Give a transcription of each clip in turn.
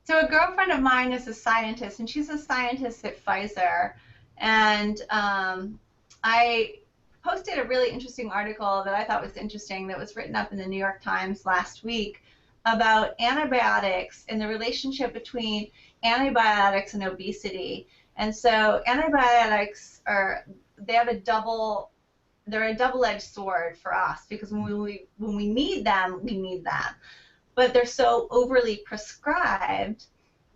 So a girlfriend of mine is a scientist, and she's a scientist at Pfizer. And I posted a really interesting article that I thought was interesting that was written up in the New York Times last week about antibiotics and the relationship between antibiotics and obesity. And so antibiotics they have they're a double-edged sword for us because when we need them, we need them. But they're so overly prescribed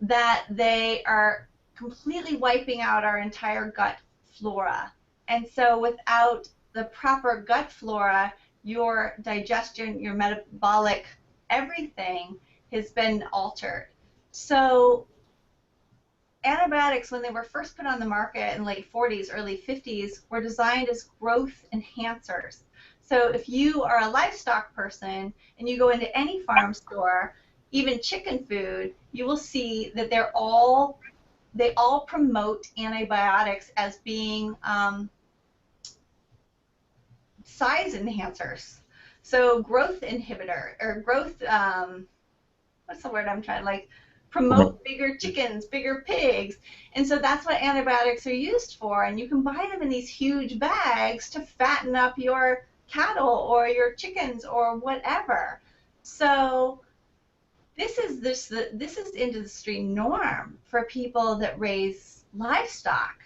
that they are completely wiping out our entire gut flora. And so without the proper gut flora, your digestion, your metabolic, everything has been altered. So antibiotics, when they were first put on the market in late 40s, early 50s, were designed as growth enhancers. So if you are a livestock person and you go into any farm store, even chicken food, you will see that they all promote antibiotics as being size enhancers. So growth inhibitor or growth what's the word I'm trying, like promote bigger chickens, bigger pigs. And so that's what antibiotics are used for. And you can buy them in these huge bags to fatten up your cattle or your chickens or whatever. So this is industry norm for people that raise livestock.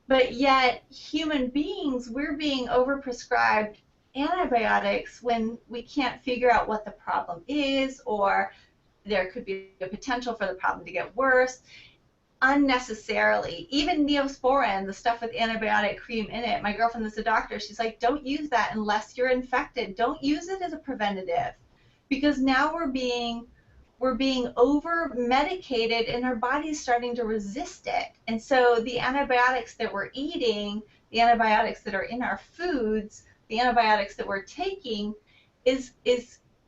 But yet human beings, we're being overprescribed antibiotics when we can't figure out what the problem is, or there could be a potential for the problem to get worse unnecessarily. Even Neosporin, the stuff with antibiotic cream in it, my girlfriend is a doctor, she's like, don't use that unless you're infected. Don't use it as a preventative, because now we're being over medicated and our body's starting to resist it. And so the antibiotics that we're eating, the antibiotics that are in our foods, the antibiotics that we're taking is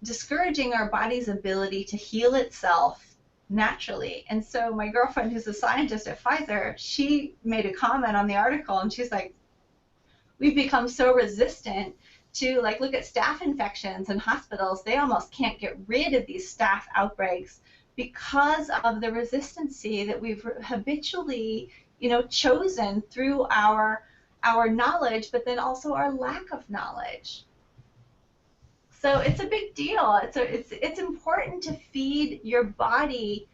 discouraging our body's ability to heal itself naturally. And so my girlfriend, who's a scientist at Pfizer, she made a comment on the article, and she's like, we've become so resistant to, like, look at staph infections in hospitals. They almost can't get rid of these staph outbreaks because of the resistancy that we've habitually, chosen through our knowledge, but then also our lack of knowledge. So it's a big deal. It's important to feed your body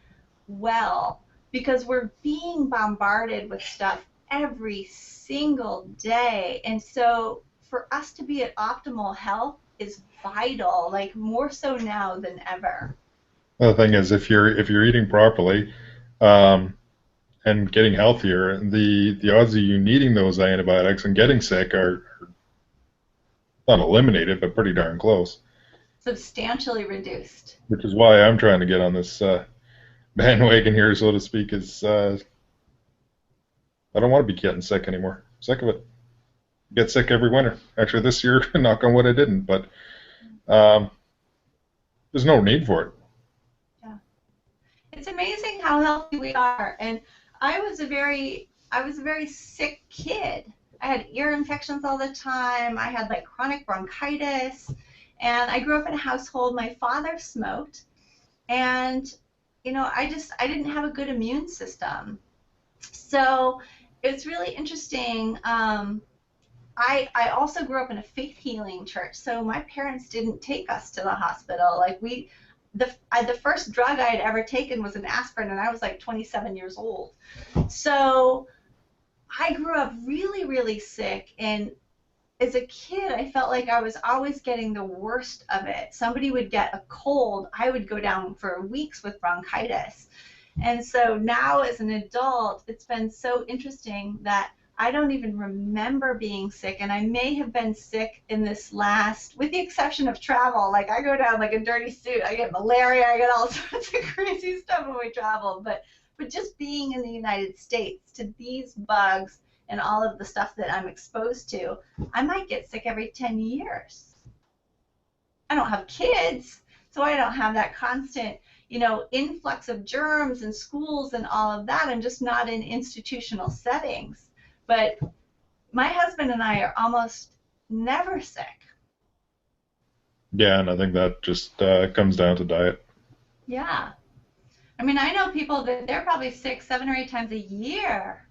well, because we're being bombarded with stuff every single day. And so for us to be at optimal health is vital, like more so now than ever. The thing is, if you're eating properly and getting healthier, the odds of you needing those antibiotics and getting sick are not eliminated, but pretty darn close. Substantially reduced. Which is why I'm trying to get on this bandwagon here, so to speak. Is I don't want to be getting sick anymore. I'm sick of it. I get sick every winter. Actually, this year, knock on wood, I didn't. But there's no need for it. Yeah, it's amazing how healthy we are. And I was a very sick kid. I had ear infections all the time. I had like chronic bronchitis. And I grew up in a household, my father smoked, and I didn't have a good immune system. So it's really interesting. I also grew up in a faith healing church, so my parents didn't take us to the hospital. Like the first drug I had ever taken was an aspirin, and I was like 27 years old. So I grew up really, really sick, and as a kid, I felt like I was always getting the worst of it. Somebody would get a cold, I would go down for weeks with bronchitis. And so now as an adult, it's been so interesting that I don't even remember being sick, and I may have been sick in this last, with the exception of travel. Like I go down like a dirty suit, I get malaria, I get all sorts of crazy stuff when we travel. But just being in the United States to these bugs and all of the stuff that I'm exposed to, I might get sick every 10 years. I don't have kids, so I don't have that constant, influx of germs in schools and all of that. I'm just not in institutional settings. But my husband and I are almost never sick. Yeah, and I think that just comes down to diet. Yeah. I mean, I know people that they're probably sick 7 or 8 times a year.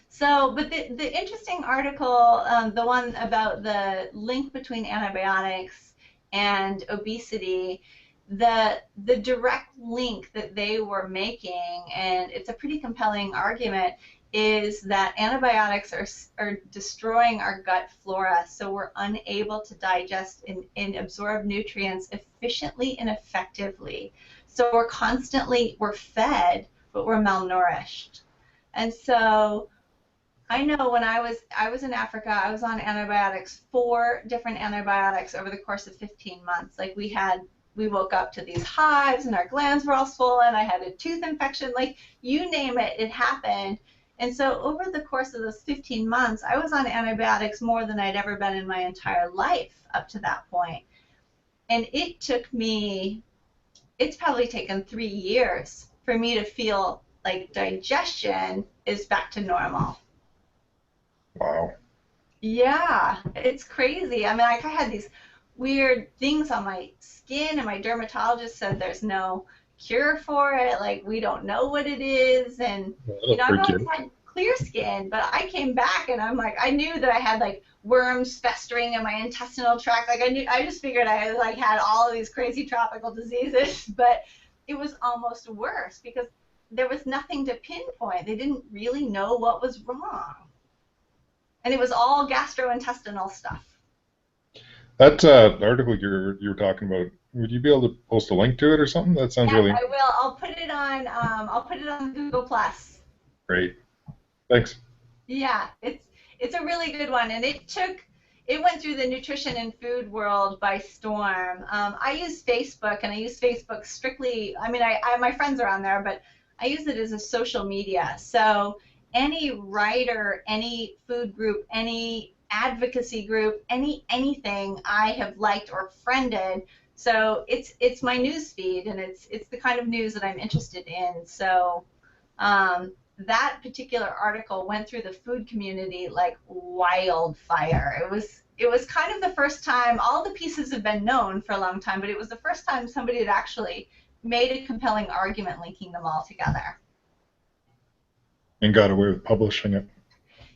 So, but the interesting article, the one about the link between antibiotics and obesity, the direct link that they were making, and it's a pretty compelling argument, is that antibiotics are destroying our gut flora, so we're unable to digest and absorb nutrients efficiently and effectively. So we're fed, but we're malnourished. And so I know when I was in Africa, I was on antibiotics, 4 different antibiotics over the course of 15 months. Like we woke up to these hives and our glands were all swollen. I had a tooth infection, like you name it, it happened. And so over the course of those 15 months, I was on antibiotics more than I'd ever been in my entire life up to that point. And it's probably taken 3 years for me to feel like digestion is back to normal. Wow. Yeah, it's crazy. I mean, like I had these weird things on my skin, and my dermatologist said there's no cure for it. Like, we don't know what it is. And, That'll I've freak always you. had clear skin, but I came back and I'm like, I knew that I had like worms festering in my intestinal tract. Like, I just figured I like had all of these crazy tropical diseases, but it was almost worse because there was nothing to pinpoint. They didn't really know what was wrong. And it was all gastrointestinal stuff. That article you were talking about, would you be able to post a link to it or something? That sounds Yes, really I will. I'll put it on Google Plus. great. Thanks. Yeah, it's a really good one, and it went through the nutrition and food world by storm. I use Facebook, and I use Facebook strictly. I mean, my friends are on there, but I use it as a social media. So any writer, any food group, any advocacy group, anything I have liked or friended. So it's my news feed, and it's the kind of news that I'm interested in. So that particular article went through the food community like wildfire. It was kind of the first time. All the pieces have been known for a long time, but it was the first time somebody had actually made a compelling argument linking them all together. And got away with publishing it.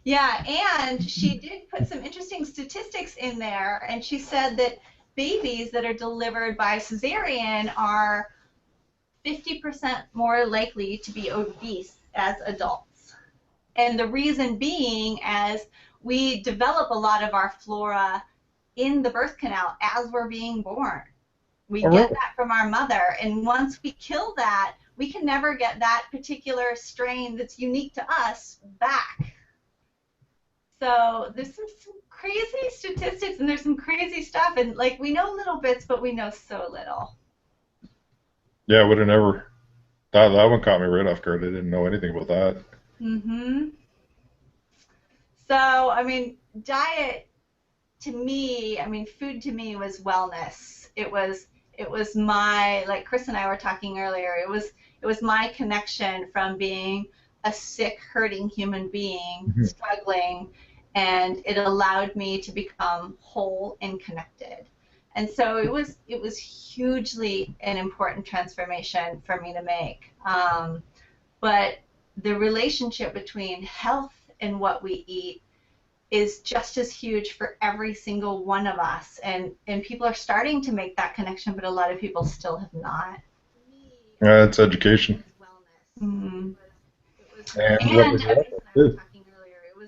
Yeah, and she did put some interesting statistics in there, and she said that babies that are delivered by cesarean are 50% more likely to be obese as adults. And the reason being, as we develop a lot of our flora in the birth canal as we're being born. We Oh, get really? that from our mother, and once we kill that, we can never get that particular strain that's unique to us back. So there's some crazy statistics, and there's some crazy stuff, and like we know little bits, but we know so little. Yeah, I would have never. That one caught me right off guard. I didn't know anything about that. Hmm. So, I mean, diet to me, I mean, food to me was wellness. It was my, like Chris and I were talking earlier, it was my connection from being a sick, hurting human being, Mhm. struggling, and it allowed me to become whole and connected. And so it was hugely an important transformation for me to make. But the relationship between health and what we eat is just as huge for every single one of us, and people are starting to make that connection, but a lot of people still have not. Yeah, it's education. Mm. And what And does that do?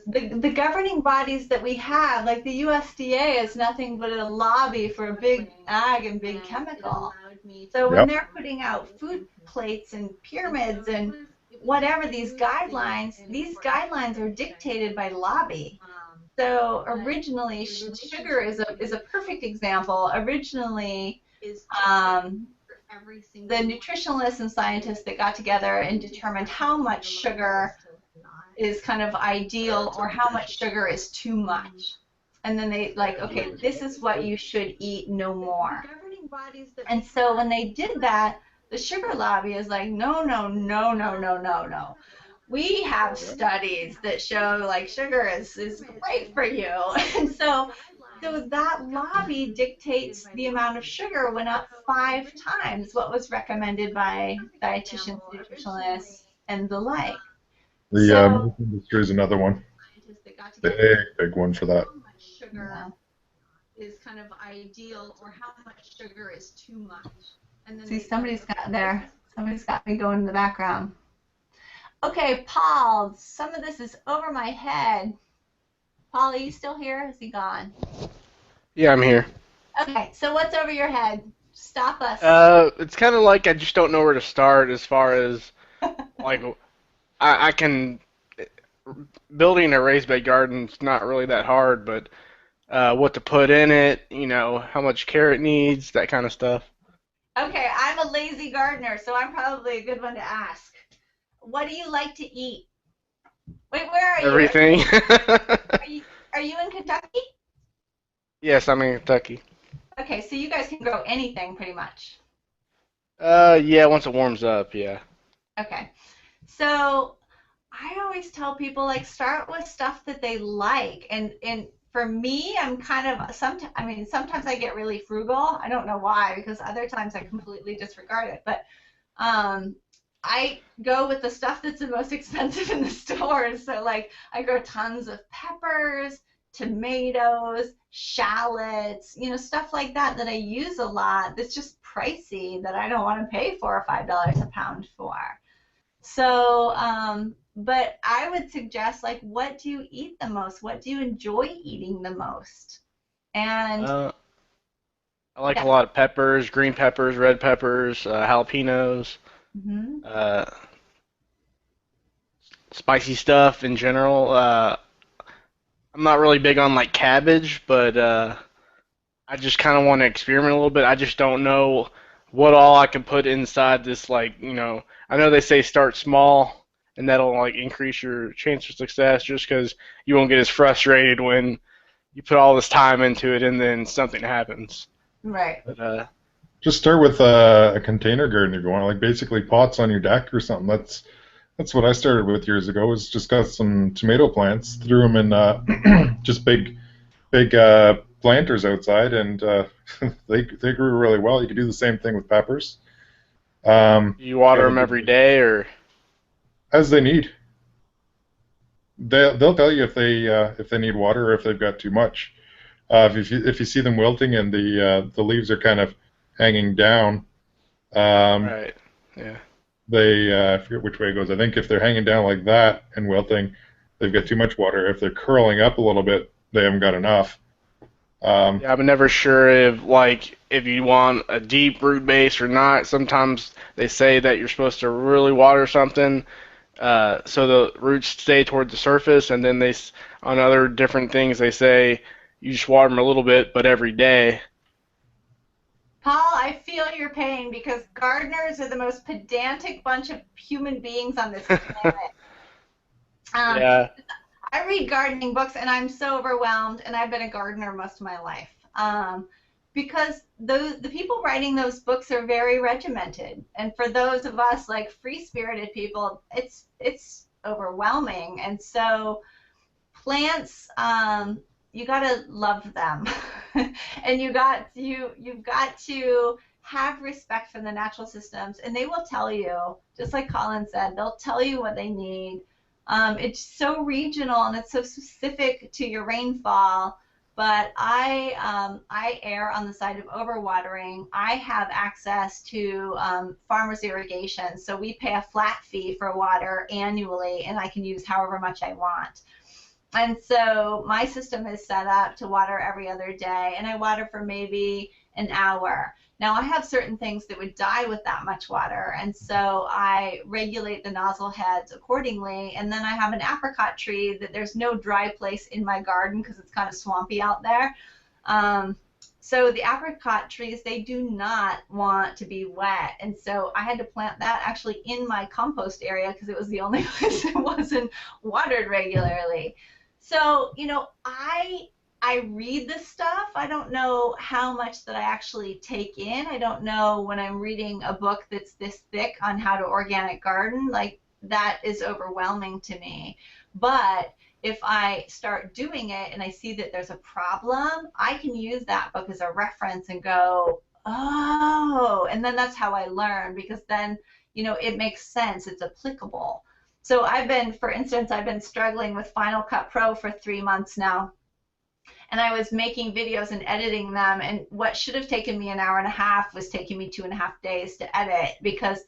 the governing bodies that we have, like the USDA, is nothing but a lobby for big ag and big chemical. So when Yep. they're putting out food plates and pyramids and whatever, these guidelines are dictated by lobby. So originally, sugar is a perfect example. Originally, um, the nutritionalists and scientists that got together and determined how much sugar is kind of ideal or how much sugar is too much. And then they like, okay, this is what you should eat, no more. And so when they did that, the sugar lobby is like, no, no, no, no, no, no, no. We have studies that show like sugar is great for you. And so So that lobby dictates the amount of sugar went up 5 times what was recommended by dietitians, nutritionalists, and the like. The So milk industry is another one. scientists that got together Big, and big one for that. how much sugar is kind of ideal or how much sugar is too much. And then see, they somebody's got okay, there. Somebody's got me going in the background. Okay, Paul, some of this is over my head. Paul, are you still here? Is he gone? Yeah, I'm here. Okay, so what's over your head? Stop us. It's kind of like I just don't know where to start as far as like I can building a raised bed garden's not really that hard, but what to put in it, how much care it needs, that kind of stuff. Okay, I'm a lazy gardener, so I'm probably a good one to ask. What do you like to eat? Wait, where are you? Everything. Are you in Kentucky? Yes, I'm in Kentucky. Okay, so you guys can grow anything pretty much. Yeah, once it warms up, yeah. Okay. So I always tell people like start with stuff that they like. And for me, I'm kind of sometimes I get really frugal. I don't know why, because other times I completely disregard it. But um I go with the stuff that's the most expensive in the stores. So like I grow tons of peppers, tomatoes, shallots, stuff like that that I use a lot that's just pricey that I don't want to pay $4 or $5 a pound for. So, but I would suggest like what do you eat the most? What do you enjoy eating the most? And Uh, I like a yeah. lot of peppers, green peppers, red peppers, jalapenos, Hmm. uh, spicy stuff in general. I'm not really big on like cabbage, but I just kind of want to experiment a little bit. I just don't know what all I can put inside this. I know they say start small, and that'll like increase your chance of success, just because you won't get as frustrated when you put all this time into it and then something happens. Right. But Just start with a container garden if you want, like basically pots on your deck or something. That's what I started with years ago. Was just got some tomato plants, threw them in just big planters outside, and they grew really well. You could do the same thing with peppers. you If you water have them a every big, day, or as they need. They'll tell you if they need water or if they've got too much. If you see them wilting and the leaves are kind of hanging down, um, right? Yeah. I forget which way it goes. I think if they're hanging down like that and wilting, they've got too much water. If they're curling up a little bit, they haven't got enough. Um, Yeah, I'm never sure if you want a deep root base or not. Sometimes they say that you're supposed to really water something so the roots stay toward the surface, and then on other different things they say you just water them a little bit, but every day. Paul, I feel your pain because gardeners are the most pedantic bunch of human beings on this planet. Um, Yeah, I read gardening books and I'm so overwhelmed, and I've been a gardener most of my life. Because the people writing those books are very regimented, and for those of us like free-spirited people, it's overwhelming. And so plants, you gotta love them, and you've got to have respect for the natural systems, and they will tell you, just like Colin said, they'll tell you what they need. It's so regional and it's so specific to your rainfall. But I err on the side of overwatering. I have access to farmers irrigation, so we pay a flat fee for water annually, and I can use however much I want. And so my system is set up to water every other day, and I water for maybe an hour. Now I have certain things that would die with that much water, and so I regulate the nozzle heads accordingly. And then I have an apricot tree that there's no dry place in my garden because it's kind of swampy out there. Um, so the apricot trees, they do not want to be wet, and so I had to plant that actually in my compost area because it was the only place that wasn't watered regularly. So, I read this stuff. I don't know how much that I actually take in. I don't know when I'm reading a book that's this thick on how to organic garden, like that is overwhelming to me. But if I start doing it and I see that there's a problem, I can use that book as a reference and go, oh, and then that's how I learn, because then, it makes sense. It's applicable. So for instance, I've been struggling with Final Cut Pro for 3 months now, and I was making videos and editing them, and what should have taken me an hour and a half was taking me 2.5 days to edit, because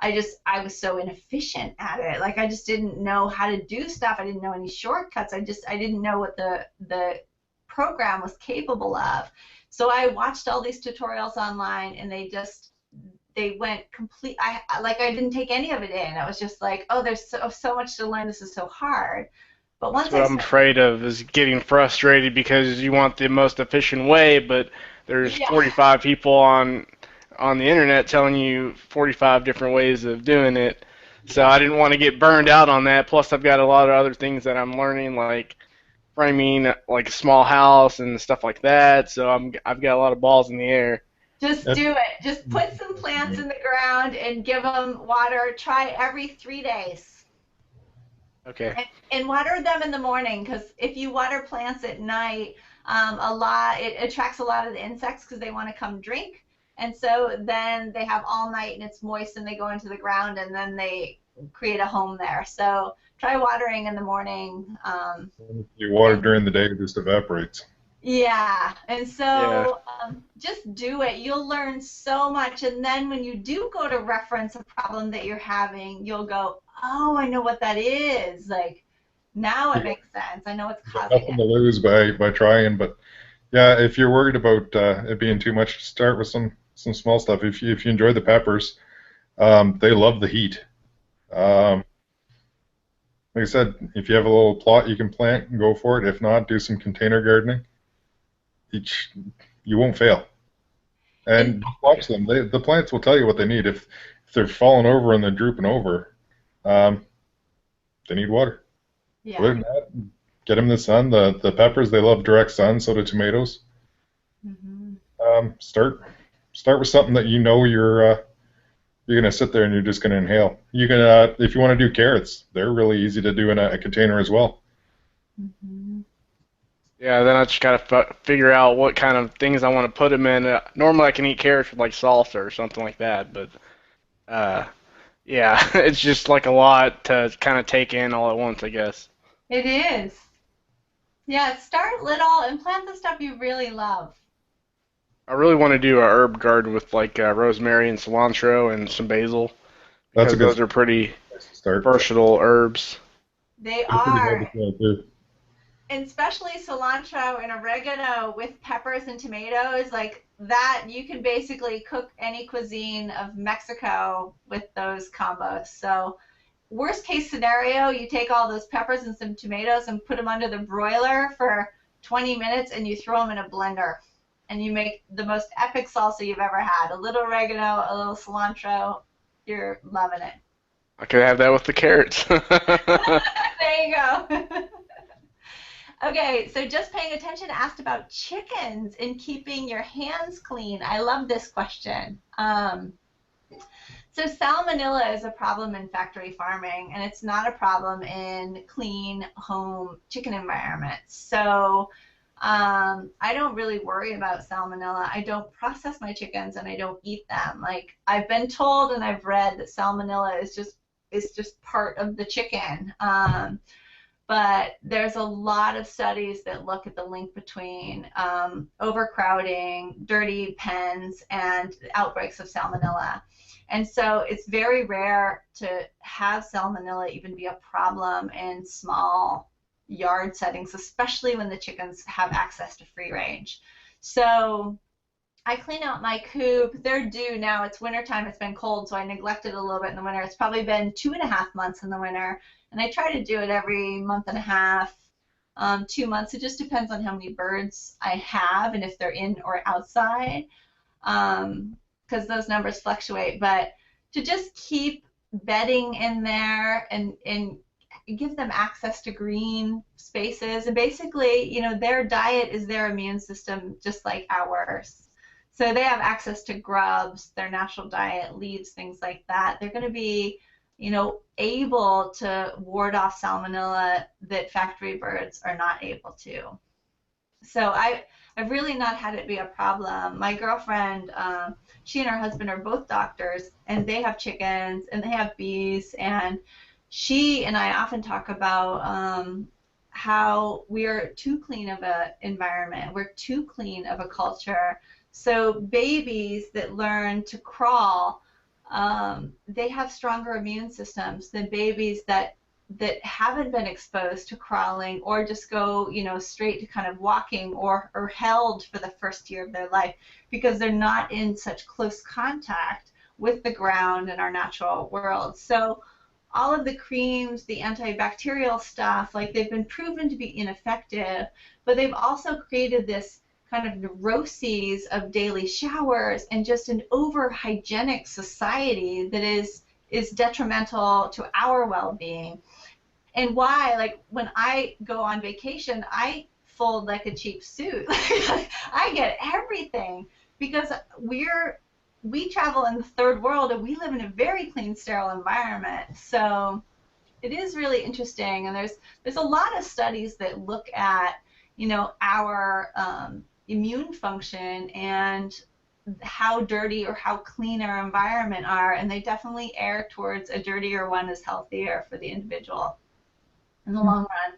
I was so inefficient at it. Like, I just didn't know how to do stuff. I didn't know any shortcuts. I didn't know what the program was capable of. So I watched all these tutorials online, and they went complete. I didn't take any of it in. I was just like, oh, there's so much to learn. This is so hard. But That's once what I I'm started, afraid of, is getting frustrated because you want the most efficient way, but there's yeah, 45 people on the internet telling you 45 different ways of doing it. So I didn't want to get burned out on that. Plus, I've got a lot of other things that I'm learning, like framing, like a small house and stuff like that. So I've got a lot of balls in the air. just Yep. do it. Just put some plants in the ground and give them water. Try every 3 days. Okay. And water them in the morning, because if you water plants at night, it attracts a lot of the insects because they want to come drink. And so then they have all night and it's moist and they go into the ground and then they create a home there. So try watering in the morning. If you water And during the day, it just evaporates. yeah, and Yeah. so just do it. You'll learn so much. And then when you do go to reference a problem that you're having, you'll go, oh, I know what that is. Like, now You it got, makes sense. I know what's you got causing nothing it. to lose by trying. But yeah, if you're worried about it being too much, start with some small stuff. If you enjoy the peppers, they love the heat. Um, like I said, if you have a little plot you can plant, go for it. If not, do some container gardening. Each You won't fail. And And just watch them. The plants will tell you what they need. If they're falling over and they're drooping over, um, they need water. Other yeah. than that, get them in the sun. The peppers, they love direct sun. So do tomatoes. Hmm. Start with something that you know you're gonna sit there and you're just gonna inhale. You can if you want to do carrots, they're really easy to do in a container as well. Hmm. Yeah, then I just gotta figure out what kind of things I want to put them in. Normally, I can eat carrots with like salsa or something like that, but uh, yeah, it's just like a lot to kind of take in all at once, I guess. It is. Yeah, start little and plant the stuff you really love. I really want to do a herb garden with like rosemary and cilantro and some basil That's a because good those are pretty place to start. versatile herbs. They They're pretty hard are. to kill too. And especially cilantro and oregano with peppers and tomatoes, like that, you can basically cook any cuisine of Mexico with those combos. So, worst case scenario, you take all those peppers and some tomatoes and put them under the broiler for 20 minutes and you throw them in a blender. And you make the most epic salsa you've ever had. A little oregano, a little cilantro. You're loving it. I could have that with the carrots. There you go. Okay, so just paying attention asked about chickens and keeping your hands clean. I love this question. So salmonella is a problem in factory farming, and it's not a problem in clean home chicken environments. So I don't really worry about salmonella. I don't process my chickens, and I don't eat them. Like, I've been told and I've read that salmonella is just part of the chicken. But there's a lot of studies that look at the link between overcrowding, dirty pens, and outbreaks of salmonella. And so it's very rare to have salmonella even be a problem in small yard settings, especially when the chickens have access to free range. So I clean out my coop. They're due now. It's wintertime. It's been cold, so I neglected a little bit in the winter. It's probably been 2.5 months in the winter, and I try to do it every month and a half, 2 months. It just depends on how many birds I have and if they're in or outside, because those numbers fluctuate. But to just keep bedding in there and give them access to green spaces, and basically, their diet is their immune system, just like ours. So they have access to grubs, their natural diet, leaves, things like that. They're going to be able to ward off salmonella that factory birds are not able to. So I've really not had it be a problem. My girlfriend, she and her husband are both doctors, and they have chickens and they have bees, and she and I often talk about how we are too clean of an environment. We're too clean of a culture. So babies that learn to crawl, they have stronger immune systems than babies that haven't been exposed to crawling or just go, straight to kind of walking or held for the first year of their life because they're not in such close contact with the ground in our natural world. So all of the creams, the antibacterial stuff, like they've been proven to be ineffective, but they've also created this kind of neuroses of daily showers and just an over hygienic society that is detrimental to our well-being. And why, like when I go on vacation, I fold like a cheap suit. I get everything because we travel in the third world and we live in a very clean, sterile environment. So it is really interesting, and there's a lot of studies that look at our immune function and how dirty or how clean our environment are, and they definitely err towards a dirtier one is healthier for the individual in the long run,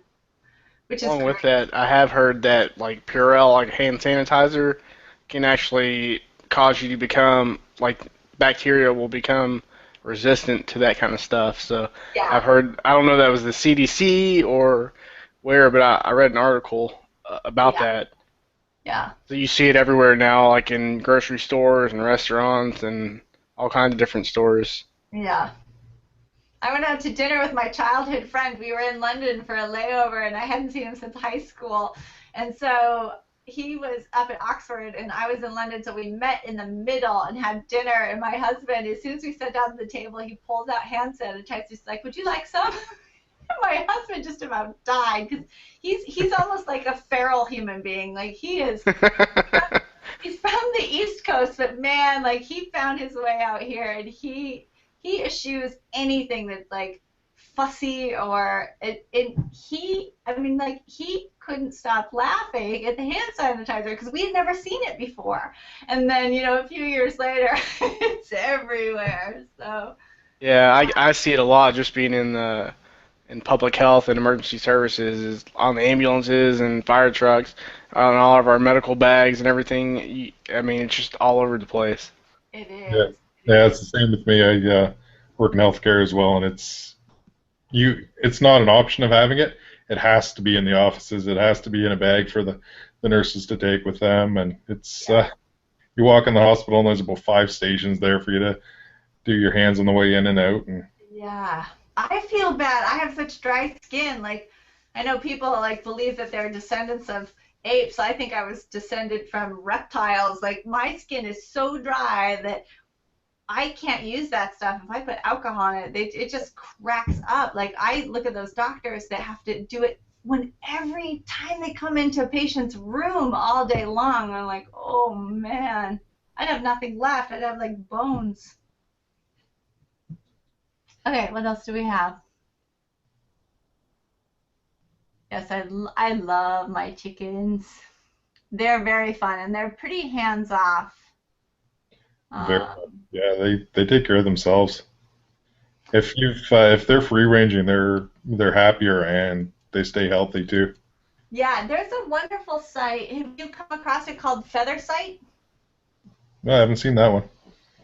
which is Along with great. that, I have heard that like Purell, like hand sanitizer, can actually cause you to become like bacteria will become resistant to that kind of stuff. So Yeah, I've heard, I don't know if that was the CDC or where, but I read an article about yeah, that. yeah, So you see it everywhere now, like in grocery stores and restaurants and all kinds of different stores. yeah. I went out to dinner with my childhood friend. We were in London for a layover, and I hadn't seen him since high school. And so he was up at Oxford, and I was in London. So we met in the middle and had dinner. And my husband, as soon as we sat down at the table, he pulls out hand sanitizer. He's like, "Would you like some?" My husband just about died because he's almost like a feral human being. Like he's from the East Coast, but man, like he found his way out here, and he eschews anything that's like fussy or I mean, like he couldn't stop laughing at the hand sanitizer because we had never seen it before, and then a few years later, it's everywhere. So Yeah, I see it a lot just being in public health and emergency services is on the ambulances and fire trucks, on all of our medical bags and everything. I mean, it's just all over the place. it Yeah, is. It yeah, is. it's the same with me. I work in healthcare as well, and it's not an option of having it. It has to be in the offices. It has to be in a bag for the nurses to take with them, and it's Yeah. you walk in the hospital and there's about 5 stations there for you to do your hands on the way in and out, and Yeah. I feel bad. I have such dry skin. Like, I know people like believe that they're descendants of apes. I think I was descended from reptiles. Like, my skin is so dry that I can't use that stuff. If I put alcohol on it, it just cracks up. Like, I look at those doctors that have to do it when every time they come into a patient's room all day long. I'm like, oh man, I'd have nothing left. I'd have like bones. Okay, what else do we have? Yes, I love my chickens. They're very fun and they're pretty hands off. very Um, yeah, they take care of themselves. If they're free ranging, they're happier and they stay healthy too. yeah, there's a wonderful site. Have you come across it called Feather Site? No, I haven't seen that one.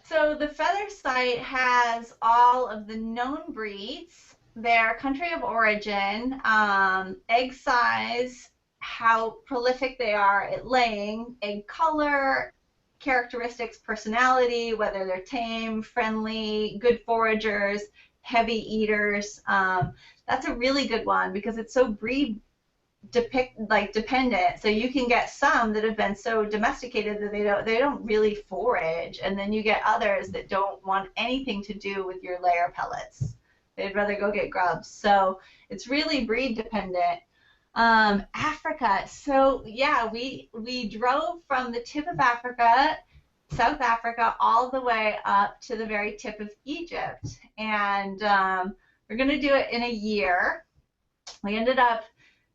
So the Feather Site has all of the known breeds, their country of origin, egg size, how prolific they are at laying, egg color, characteristics, personality, whether they're tame, friendly, good foragers, heavy eaters. That's a really good one because it's so breed dependent. So you can get some that have been so domesticated that they don't really forage, and then you get others that don't want anything to do with your layer pellets. They'd rather go get grubs. So it's really breed dependent. Africa. So yeah, we drove from the tip of Africa South Africa all the way up to the very tip of Egypt. And we're going to do it in a year. We ended up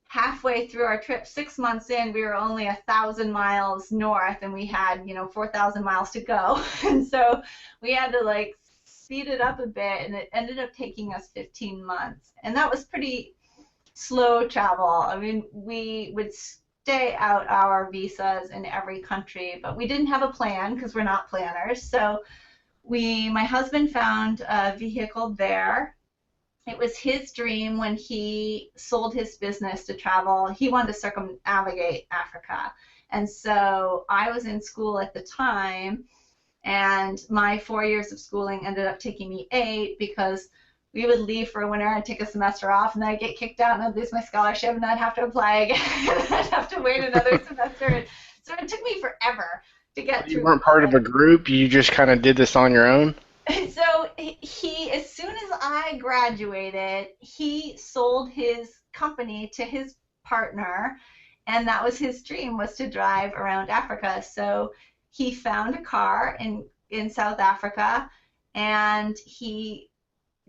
halfway through our trip, 6 months in, we were only 1,000 miles north, and we had 4,000 miles to go. And so we had to like speed it up a bit, and it ended up taking us 15 months. And that was pretty slow travel. I mean, we would stay out our visas in every country, but we didn't have a plan because we're not planners. So my husband found a vehicle there. It was his dream when he sold his business to travel. He wanted to circumnavigate Africa. And so I was in school at the time, and my 4 years of schooling ended up taking me 8 because we would leave for a winter and take a semester off, and then I'd get kicked out and I'd lose my scholarship and I'd have to apply again. I'd have to wait another semester. And so it took me forever to get through. You weren't part of a group. You just kind of did this on your own. So as soon as I graduated, he sold his company to his partner, and that was his dream, was to drive around Africa. So he found a car in South Africa, and he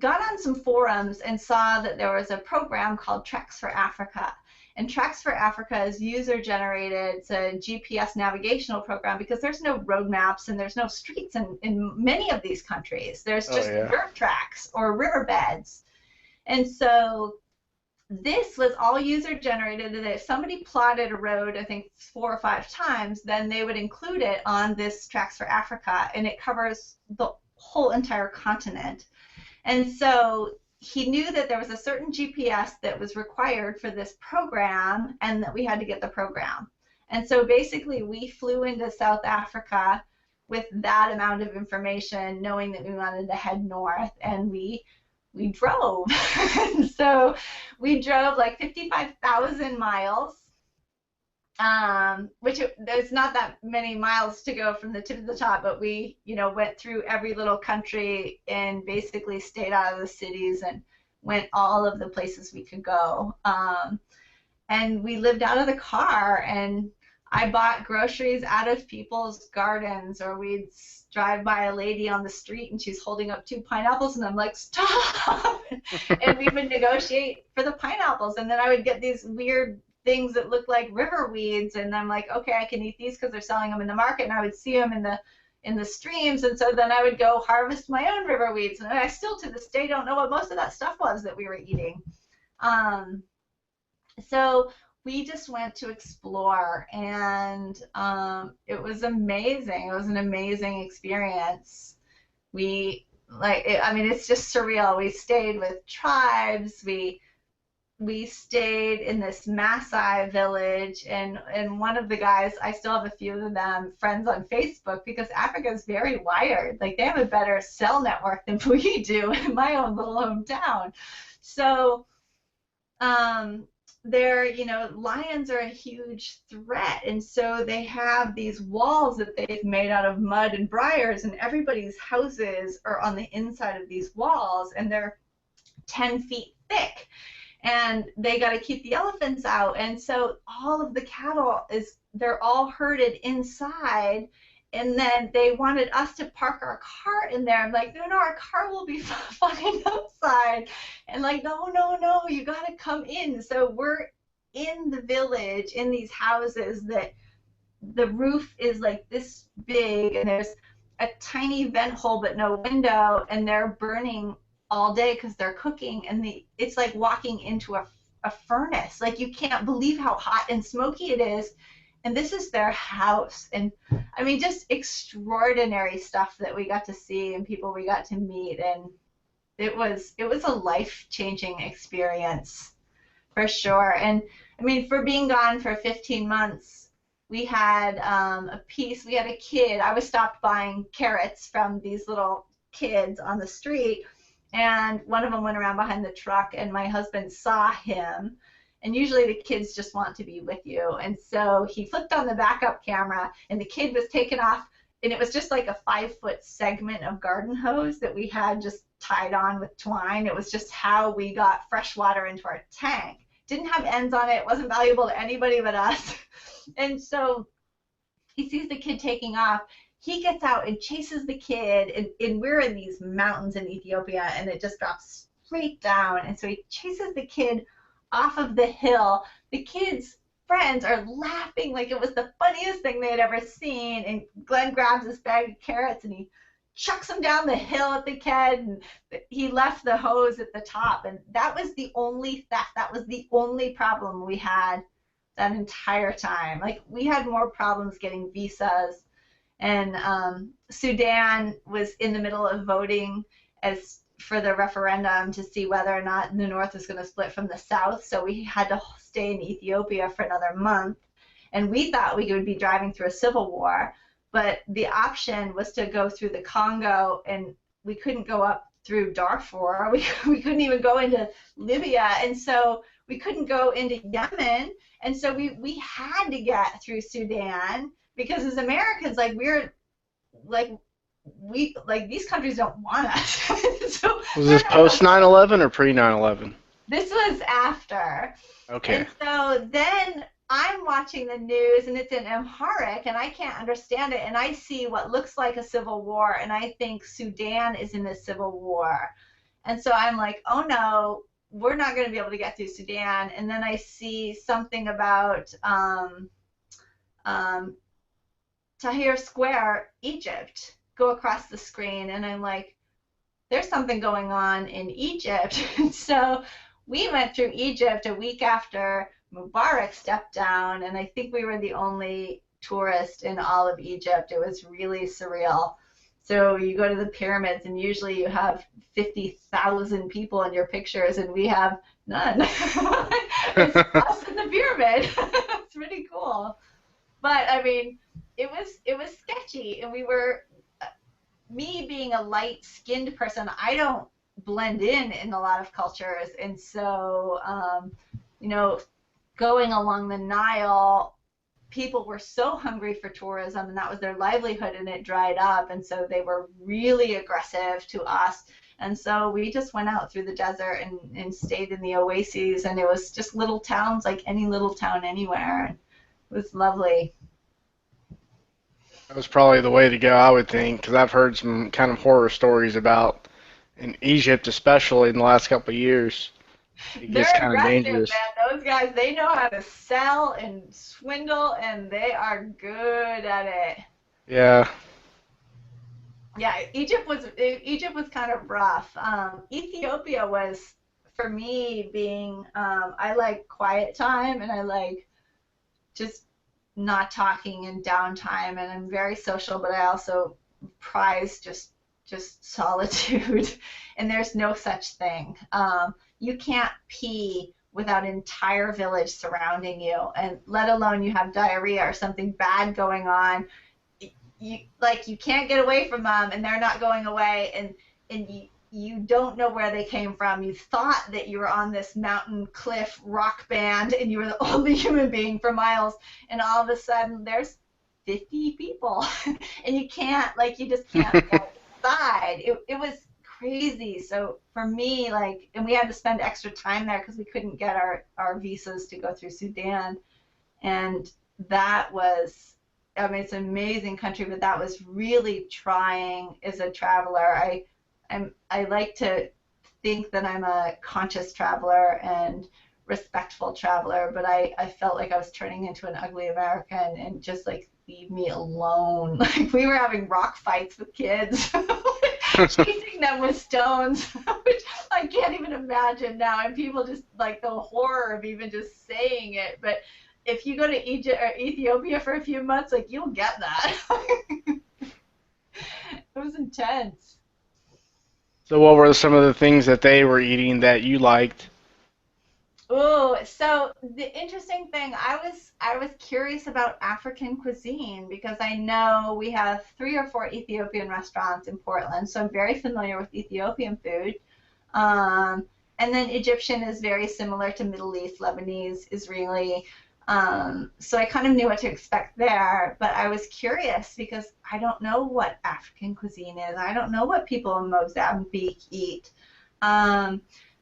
got on some forums and saw that there was a program called Treks for Africa. And Treks for Africa is user-generated. It's a GPS navigational program because there's no road maps and there's no streets in many of these countries. There's just dirt tracks or riverbeds. And so this was all user-generated, and if somebody plotted a road, I think 4 or 5 times, then they would include it on this Treks for Africa, and it covers the whole entire continent. And so he knew that there was a certain GPS that was required for this program and that we had to get the program. And so basically we flew into South Africa with that amount of information, knowing that we wanted to head north, and we drove. So we drove like 55,000 miles, which there's not that many miles to go from the tip to the top, but we, went through every little country and basically stayed out of the cities and went all of the places we could go. And we lived out of the car, and I bought groceries out of people's gardens, or we'd drive by a lady on the street and she's holding up 2 pineapples, and I'm like, stop! And we would negotiate for the pineapples, and then I would get these weird things that look like river weeds, and I'm like, okay, I can eat these because they're selling them in the market, and I would see them in the streams, and so then I would go harvest my own river weeds, and I still to this day don't know what most of that stuff was that we were eating. So we just went to explore, and it was amazing. It was an amazing experience. It's just surreal. We stayed with tribes. We stayed in this Maasai village, and one of the guys, I still have a few of them friends on Facebook, because Africa is very wired. Like, they have a better cell network than we do in my own little hometown. So lions are a huge threat, and so they have these walls that they've made out of mud and briars, and everybody's houses are on the inside of these walls, and they're 10 feet thick. And they got to keep the elephants out, and so all of the cattle they're all herded inside, and then they wanted us to park our car in there. I'm like, no, our car will be fine outside, and like, no, you got to come in. So we're in the village in these houses that the roof is like this big, and there's a tiny vent hole but no window, and they're burning all day because they're cooking, and it's like walking into a furnace. Like, you can't believe how hot and smoky it is, and this is their house. And I mean, just extraordinary stuff that we got to see and people we got to meet, and it was a life-changing experience for sure. And I mean, for being gone for 15 months, we had a kid. I was stopped buying carrots from these little kids on the street, and one of them went around behind the truck, and my husband saw him, and usually the kids just want to be with you, and so he flipped on the backup camera, and the kid was taken off, and it was just like a 5-foot segment of garden hose that we had just tied on with twine. It was just how we got fresh water into our tank. Didn't have ends on it. It wasn't valuable to anybody but us. And so he sees the kid taking off. he gets out and chases the kid, and we're in these mountains in Ethiopia, and it just drops straight down. And so he chases the kid off of the hill. The kid's friends are laughing like it was the funniest thing they had ever seen. And Glenn grabs this bag of carrots and he chucks him down the hill at the kid. And he left the hose at the top. And that was the only theft. That was the only problem we had that entire time. Like, we had more problems getting visas. And Sudan was in the middle of voting as for the referendum to see whether or not the North was going to split from the South. So we had to stay in Ethiopia for another month. And we thought we would be driving through a civil war. But the option was to go through the Congo, and we couldn't go up through Darfur. We couldn't even go into Libya. And so we couldn't go into Yemen. And so we had to get through Sudan, because as Americans, like, these countries don't want us. So Was this post 9/11 or pre 9/11? this was after. Okay. And so then I'm watching the news, and it's in Amharic, and I can't understand it, and I see what looks like a civil war, and I think Sudan is in a civil war. And so I'm like, oh no, we're not going to be able to get through Sudan. And then I see something about Tahrir Square, Egypt, go across the screen, and I'm like, there's something going on in Egypt. And so we went through Egypt a week after Mubarak stepped down, and I think we were the only tourist in all of Egypt. It was really surreal. So you go to the pyramids, and usually you have 50,000 people in your pictures, and we have none. It's us in the pyramid. It's pretty cool. But I mean, it was sketchy, and we were, me being a light-skinned person, I don't blend in a lot of cultures, and so going along the Nile, people were so hungry for tourism, and that was their livelihood, and it dried up, and so they were really aggressive to us. And so we just went out through the desert and stayed in the oases, and it was just little towns like any little town anywhere. And it was lovely. That was probably the way to go, I would think, because I've heard some kind of horror stories about in Egypt, especially in the last couple of years. It They're gets kind of aggressive, dangerous. man. Those guys, they know how to sell and swindle, and they are good at it. Yeah. Yeah, Egypt was kind of rough. Ethiopia was, for me, being I like quiet time, and I like just not talking and downtime, and I'm very social, but I also prize just solitude. And there's no such thing. You can't pee without an entire village surrounding you, and let alone you have diarrhea or something bad going on. You can't get away from them, and they're not going away, and you don't know where they came from. You thought that you were on this mountain cliff rock band, and you were the only human being for miles, and all of a sudden there's 50 people, and you just can't go outside. It was crazy. So for me, and we had to spend extra time there because we couldn't get our visas to go through Sudan, and that was, I mean, it's an amazing country, but that was really trying as a traveler. I like to think that I'm a conscious traveler and respectful traveler, but I felt like I was turning into an ugly American, and just leave me alone. Like, we were having rock fights with kids, chasing them with stones, which I can't even imagine now. And people just the horror of even just saying it. But if you go to Egypt or Ethiopia for a few months, you'll get that. It was intense. So what were some of the things that they were eating that you liked? Oh, so the interesting thing, I was curious about African cuisine, because I know we have 3 or 4 Ethiopian restaurants in Portland, so I'm very familiar with Ethiopian food. And then Egyptian is very similar to Middle East, Lebanese, Israeli. So I kind of knew what to expect there, but I was curious because I don't know what African cuisine is. I don't know what people in Mozambique eat.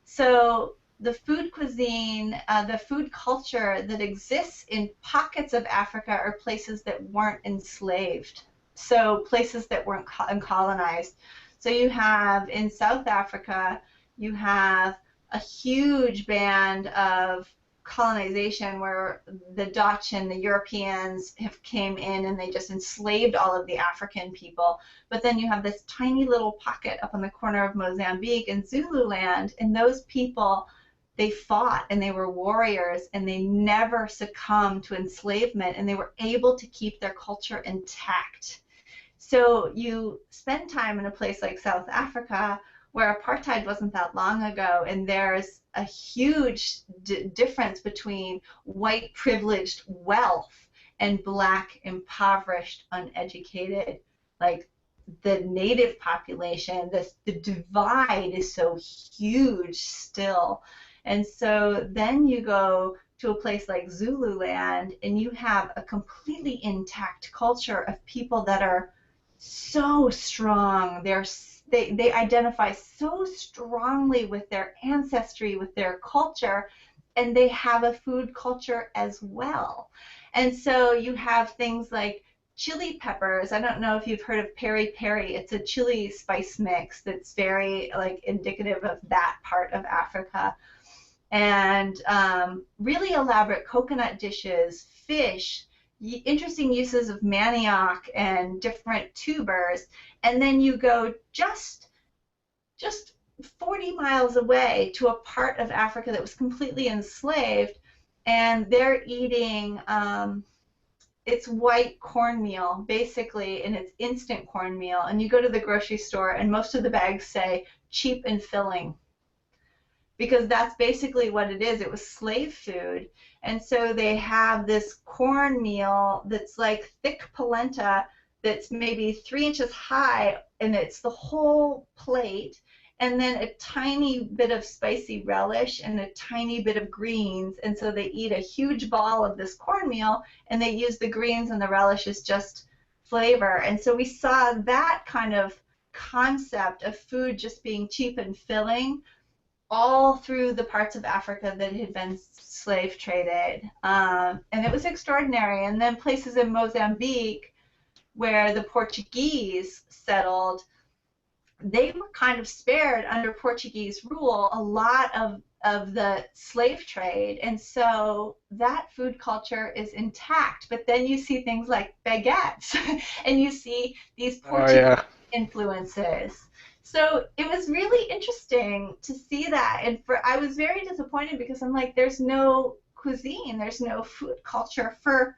So the food cuisine, the food culture that exists in pockets of Africa are places that weren't enslaved. so places that weren't colonized. So you have in South Africa, you have a huge band of colonization where the Dutch and the Europeans have came in and they just enslaved all of the African people. But then you have this tiny little pocket up on the corner of Mozambique and Zululand, and those people, they fought and they were warriors and they never succumbed to enslavement and they were able to keep their culture intact. So you spend time in a place like South Africa where apartheid wasn't that long ago, and there's a huge difference between white privileged wealth and black impoverished uneducated, like the native population. The divide is so huge still. And so then you go to a place like Zululand and you have a completely intact culture of people that are so strong. They identify so strongly with their ancestry, with their culture, and they have a food culture as well. And so you have things like chili peppers. I don't know if you've heard of peri peri. It's a chili spice mix that's very like indicative of that part of Africa. And really elaborate coconut dishes, fish, interesting uses of manioc and different tubers, and then you go just 40 miles away to a part of Africa that was completely enslaved, and they're eating it's white cornmeal basically, and it's instant cornmeal, and you go to the grocery store and most of the bags say cheap and filling, because that's basically what it is. It was slave food. And so they have this cornmeal that's like thick polenta that's maybe 3 inches high, and it's the whole plate, and then a tiny bit of spicy relish and a tiny bit of greens. And so they eat a huge ball of this cornmeal, and they use the greens and the relish as just flavor. And so we saw that kind of concept of food just being cheap and filling all through the parts of Africa that had been slave traded. And it was extraordinary. And then places in Mozambique where the Portuguese settled, they were kind of spared under Portuguese rule a lot of the slave trade. And so that food culture is intact. But then you see things like baguettes and you see these Portuguese influences. So it was really interesting to see that, and I was very disappointed because I'm like, there's no cuisine, there's no food culture for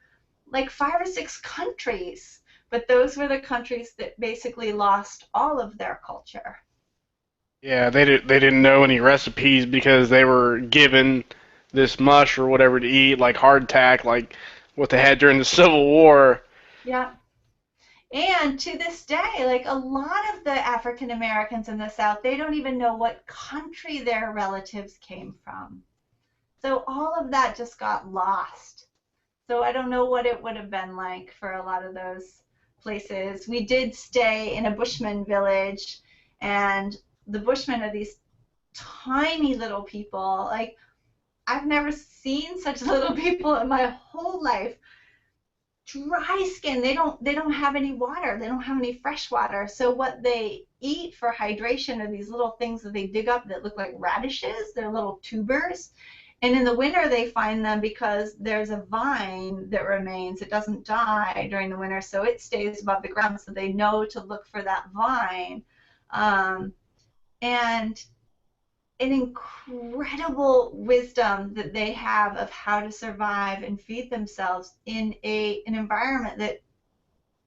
like 5 or 6 countries, but those were the countries that basically lost all of their culture. Yeah, they didn't know any recipes because they were given this mush or whatever to eat, like hardtack, like what they had during the Civil War. Yeah. And to this day, like a lot of the African Americans in the South, they don't even know what country their relatives came from. So all of that just got lost. So I don't know what it would have been like for a lot of those places. We did stay in a Bushman village, and the Bushmen are these tiny little people. Like, I've never seen such little people in my whole life. Dry skin. They don't have any water. They don't have any fresh water. So what they eat for hydration are these little things that they dig up that look like radishes. They're little tubers. And in the winter they find them because there's a vine that remains. It doesn't die during the winter, so it stays above the ground. So they know to look for that vine. And an incredible wisdom that they have of how to survive and feed themselves in an environment that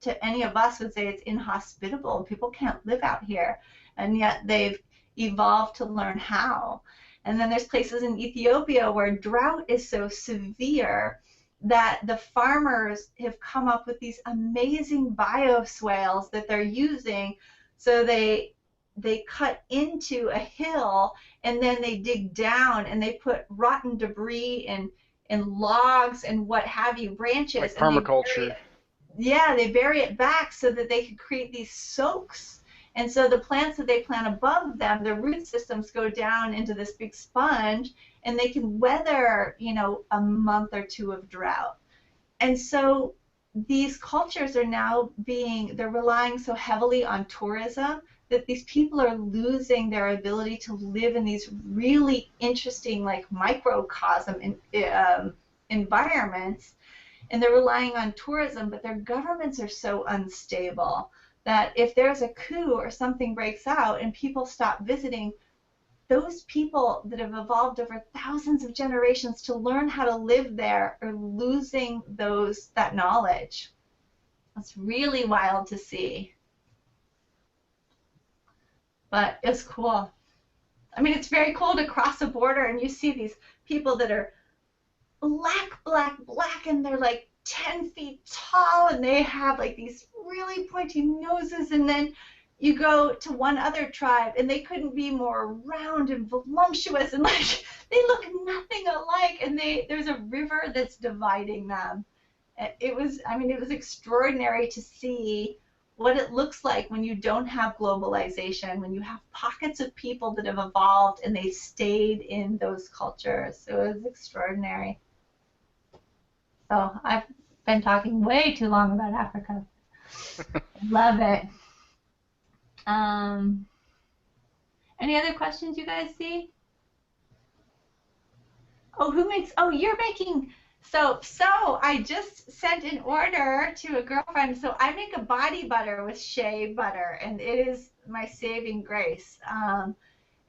to any of us would say it's inhospitable. People can't live out here, and yet they've evolved to learn how. And then there's places in Ethiopia where drought is so severe that the farmers have come up with these amazing bioswales that they're using. So they cut into a hill and then they dig down and they put rotten debris and logs and what have you, branches. Like permaculture. They bury it back so that they can create these soaks. And so the plants that they plant above them, their root systems go down into this big sponge, and they can weather, a month or two of drought. And so these cultures are now they're relying so heavily on tourism that these people are losing their ability to live in these really interesting, like microcosm environments, and they're relying on tourism, but their governments are so unstable that if there's a coup or something breaks out and people stop visiting, those people that have evolved over thousands of generations to learn how to live there are losing that knowledge. It's really wild to see, but it's cool. I mean, it's very cool to cross a border and you see these people that are black, black, black, and they're like 10 feet tall, and they have like these really pointy noses, and then you go to one other tribe, and they couldn't be more round and voluptuous, and like they look nothing alike, and there's a river that's dividing them. It was extraordinary to see what it looks like when you don't have globalization, when you have pockets of people that have evolved and they stayed in those cultures. It was extraordinary. So I've been talking way too long about Africa. Love it. Um, any other questions you guys see? Oh, you're making soap. So I just sent an order to a girlfriend. So I make a body butter with shea butter, and it is my saving grace.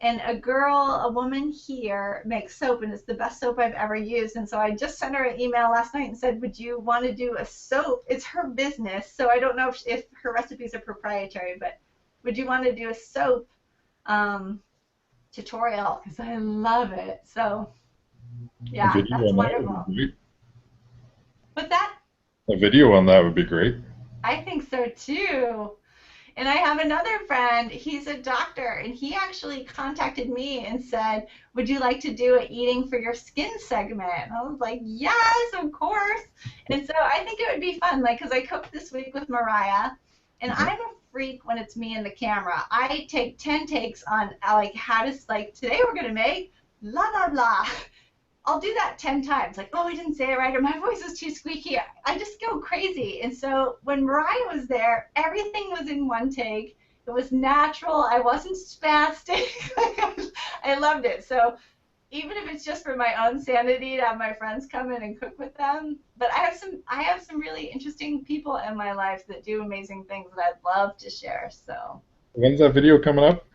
And a woman here makes soap, and it's the best soap I've ever used. And so I just sent her an email last night and said, would you want to do a soap? It's her business, so I don't know if her recipes are proprietary, but would you want to do a soap tutorial? Because I love it. So, A yeah, video that's on that would wonderful. be great. What's that? A video on that would be great. I think so, too. And I have another friend, he's a doctor, and he actually contacted me and said, would you like to do an eating for your skin segment? And I was like, yes, of course. And so I think it would be fun, like, because I cooked this week with Mariah, and I'm a freak when it's me and the camera. I take 10 takes on, like, today we're going to make blah, blah, blah. I'll do that 10 times, like, oh, I didn't say it right, or my voice is too squeaky. I just go crazy. And so when Mariah was there, everything was in one take. It was natural. I wasn't spastic. I loved it. So even if it's just for my own sanity to have my friends come in and cook with them, but I have some really interesting people in my life that do amazing things that I'd love to share. So When's that video coming up?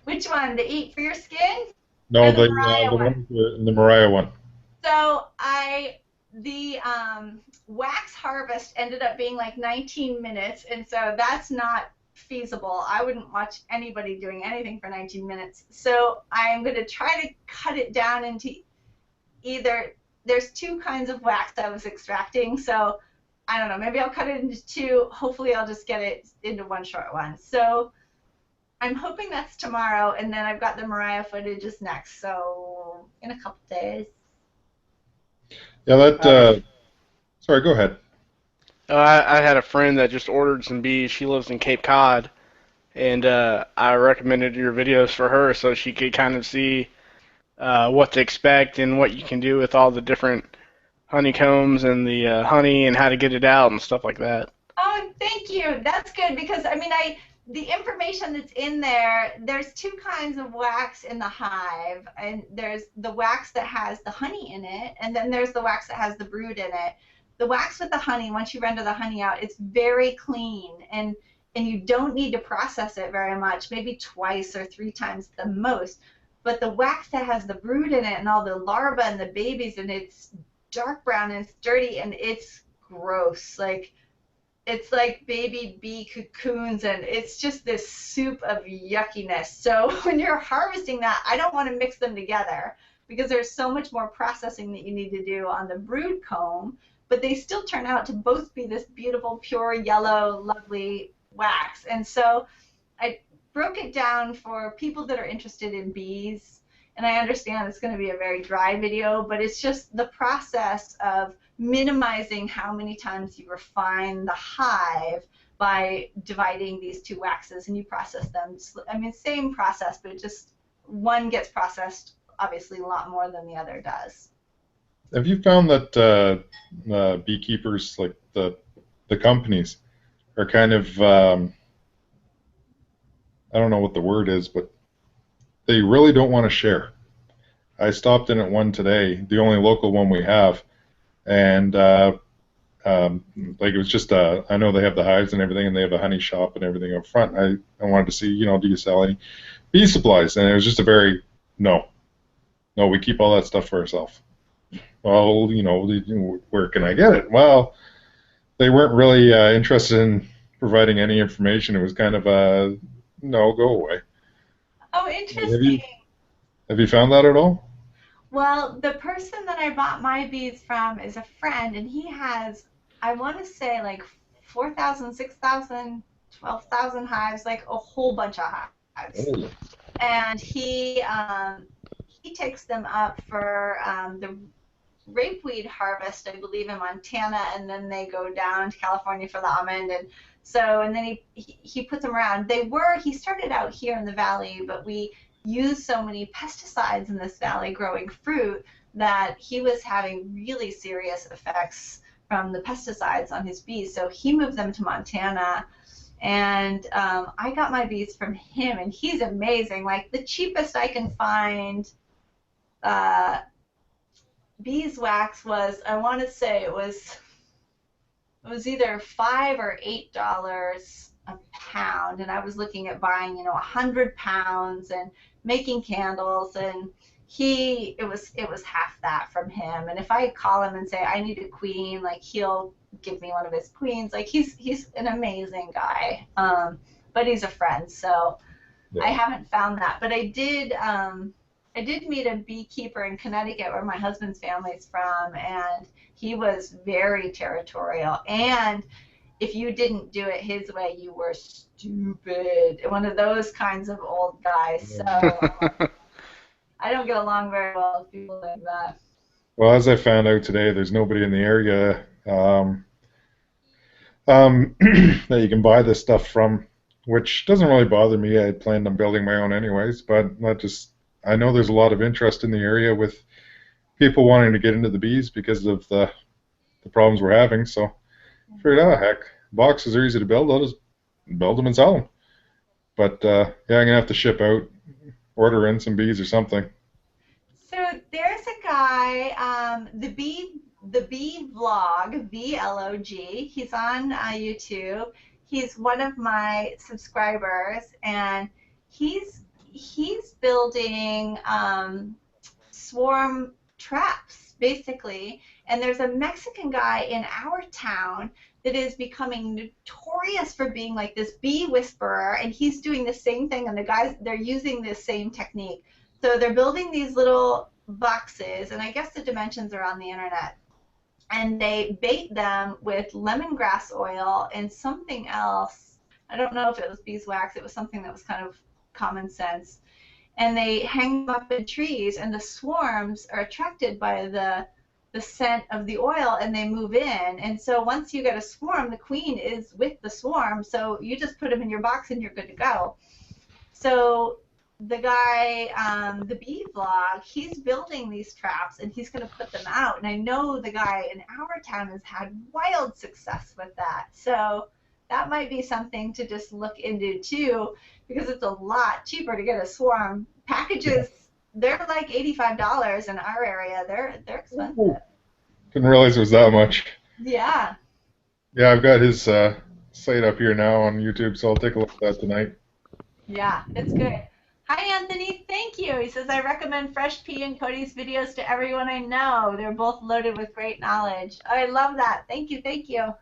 which one? The Eat for Your Skin? No, Or the Mariah the one? one, the Mariah one. So the wax harvest ended up being like 19 minutes, and so that's not feasible. I wouldn't watch anybody doing anything for 19 minutes. So I'm going to try to cut it down into there's two kinds of wax I was extracting, so I don't know, maybe I'll cut it into two. Hopefully I'll just get it into one short one. So I'm hoping that's tomorrow, and then I've got the Mariah footage is next, so in a couple days. Yeah, sorry, go ahead. I had a friend that just ordered some bees. She lives in Cape Cod, and I recommended your videos for her so she could kind of see what to expect and what you can do with all the different honeycombs and the honey and how to get it out and stuff like that. Oh, thank you. That's good because the information that's in there, there's two kinds of wax in the hive, and there's the wax that has the honey in it, and then there's the wax that has the brood in it. The wax with the honey, once you render the honey out, it's very clean, and you don't need to process it very much, maybe twice or three times the most. But the wax that has the brood in it and all the larvae and the babies, and it's dark brown and it's dirty and it's gross. It's like baby bee cocoons, and it's just this soup of yuckiness. So when you're harvesting that, I don't want to mix them together because there's so much more processing that you need to do on the brood comb, but they still turn out to both be this beautiful, pure, yellow, lovely wax. And so I broke it down for people that are interested in bees, and I understand it's going to be a very dry video, but it's just the process of minimizing how many times you refine the hive by dividing these two waxes, and you process them. I mean, same process, but just one gets processed obviously a lot more than the other does. Have you found that beekeepers, like the companies are kind of I don't know what the word is, but they really don't want to share. I stopped in at one today, the only local one we have, and like it was just I know they have the hives and everything, and they have a honey shop and everything up front. I wanted to see, do you sell any bee supplies? And it was just a very no, no, we keep all that stuff for ourselves. Well, where can I get it? Well, they weren't really interested in providing any information. It was kind of a no, go away. Oh, Have interesting. you found that at all? Well, the person that I bought my beads from is a friend, and he has, I want to say, like 4,000, 6,000, 12,000 hives, like a whole bunch of hives. Oh, And he takes them up for the rapeweed harvest, I believe, in Montana, and then they go down to California for the almond, and so and then he puts them around. He started out here in the valley, but we use so many pesticides in this valley growing fruit that he was having really serious effects from the pesticides on his bees. So he moved them to Montana, and I got my bees from him, and he's amazing. Like the cheapest I can find uh, beeswax was, I want to say it was either $5 or $8 a pound, and I was looking at buying 100 pounds and making candles, and it was half that from him. And if I call him and say I need a queen, like he'll give me one of his queens. Like he's an amazing guy, but he's a friend, so I yeah. haven't found that. But I did meet a beekeeper in Connecticut where my husband's family's from, and he was very territorial. And if you didn't do it his way, you were stupid. One of those kinds of old guys. So I don't get along very well with people like that. Well, as I found out today, there's nobody in the area that you can buy this stuff from, which doesn't really bother me. I had planned on building my own anyways, but I know there's a lot of interest in the area with people wanting to get into the bees because of the problems we're having. So I figured, oh heck, boxes are easy to build. I'll just build them and sell them. But yeah, I'm gonna have to ship out, order in some bees or something. So there's a guy, the bee vlog, VLOG. He's on YouTube. He's one of my subscribers, and he's building swarm traps basically. And there's a Mexican guy in our town that is becoming notorious for being like this bee whisperer, and he's doing the same thing. And the guys, they're using this same technique. So they're building these little boxes, and I guess the dimensions are on the internet. And they bait them with lemongrass oil and something else. I don't know if it was beeswax. It was something that was kind of common sense. And they hang them up in trees, and the swarms are attracted by the scent of the oil, and they move in. And so once you get a swarm, the queen is with the swarm. So you just put them in your box, and you're good to go. So the guy, the bee vlog, he's building these traps, and he's going to put them out. And I know the guy in our town has had wild success with that. So that might be something to just look into too, because it's a lot cheaper to get a swarm. Packages, they're like $85 in our area. They're expensive. Didn't realize it was that much. Yeah. Yeah, I've got his site up here now on YouTube, so I'll take a look at that tonight. Yeah, it's good. Hi, Anthony. Thank you. He says, I recommend Fresh Pea and Cody's videos to everyone I know. They're both loaded with great knowledge. Oh, I love that. Thank you. Thank you.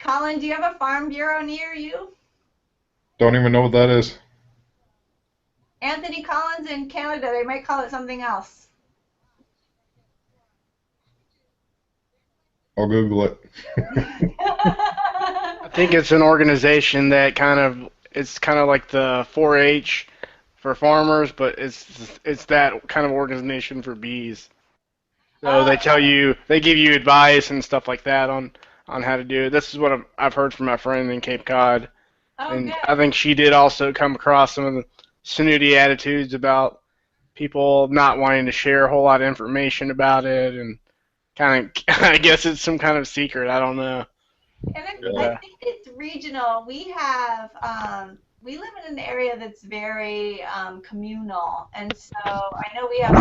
Colin, do you have a farm bureau near you? Don't even know what that is. Anthony Collins in Canada. They might call it something else. I'll Google it. I think it's an organization that it's kind of like the 4-H for farmers, but it's that kind of organization for bees. So they give you advice and stuff like that on how to do it. This is what I've heard from my friend in Cape Cod, Oh, and good. I think she did also come across some of the snooty attitudes about people not wanting to share a whole lot of information about it, and kind of, I guess it's some kind of secret. I don't know. And But I think it's regional. We live in an area that's very communal, and so I know we have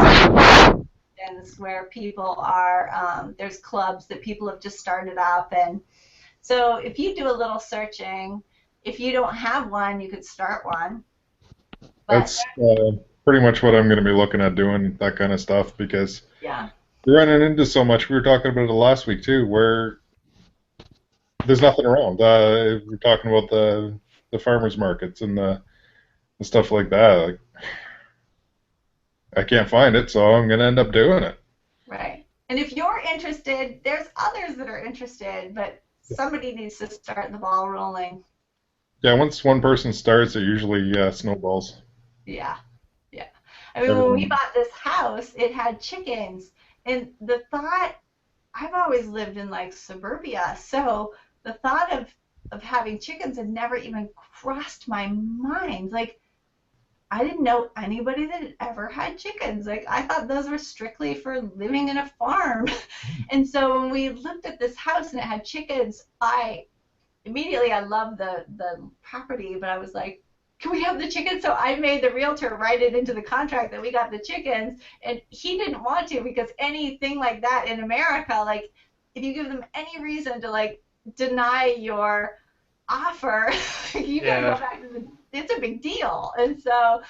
some regions where people are. There's clubs that people have just started up, and so if you do a little searching, if you don't have one, you could start one. But That's pretty much what I'm going to be looking at doing, that kind of stuff, because yeah, you're running into so much. We were talking about it last week too, where there's nothing around. We're talking about the farmers markets and the stuff like that. Like, I can't find it, so I'm going to end up doing it. right. And if you're interested, there's others that are interested, but somebody needs to start the ball rolling. Yeah, once one person starts, it usually snowballs. Yeah. Yeah. I mean, when we Everyone. bought this house, it had chickens. And the thought, I've always lived in like suburbia, so the thought of having chickens had never even crossed my mind. Like, I didn't know anybody that had ever had chickens. Like, I thought those were strictly for living in a farm. And so when we looked at this house and it had chickens, I loved the property, but I was like, can we have the chickens? So I made the realtor write it into the contract that we got the chickens, and he didn't want to because anything like that in America, like if you give them any reason to like deny your offer, you got to go yeah, back to the. It's a big deal, and so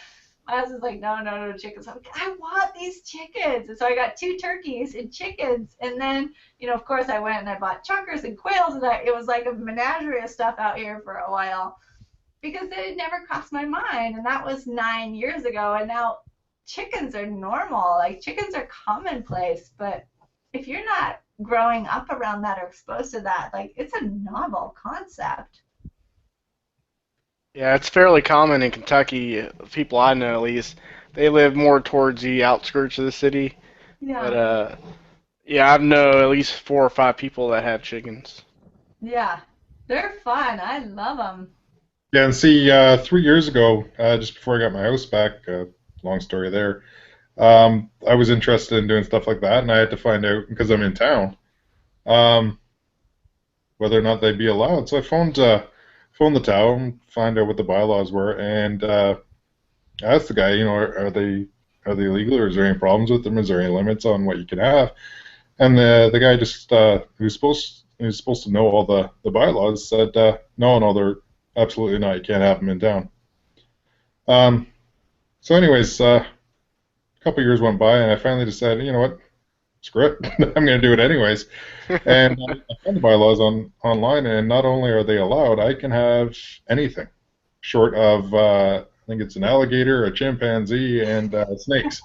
my husband's like, no, no, no chickens. I'm like, I want these chickens. And so I got two turkeys and chickens. And then, of course, I went and I bought chukars and quails. And it was like a menagerie of stuff out here for a while because it had never crossed my mind. And that was 9 years ago. And now chickens are normal. Like, chickens are commonplace. But if you're not growing up around that or exposed to that, like, it's a novel concept. yeah, it's fairly common in Kentucky. People I know, at least, they live more towards the outskirts of the city. But Yeah. yeah, I know at least 4 or 5 people that have chickens. Yeah. They're fun. I love them. Yeah, and see, 3 years ago, just before I got my house back, long story there, I was interested in doing stuff like that, and I had to find out because I'm in town, um, whether or not they'd be allowed. So I phoned the town, find out what the bylaws were, and asked the guy, are they legal, or is there any problems with them? Is there any limits on what you can have? And the guy just who's supposed to know all the bylaws said, no, no, they're absolutely not. You can't have them in town. Um, so, anyways, a couple years went by, and I finally decided, you know what, screw it, I'm going to do it anyways. And I found the bylaws online, and not only are they allowed, I can have anything short of, I think it's an alligator, a chimpanzee, and snakes.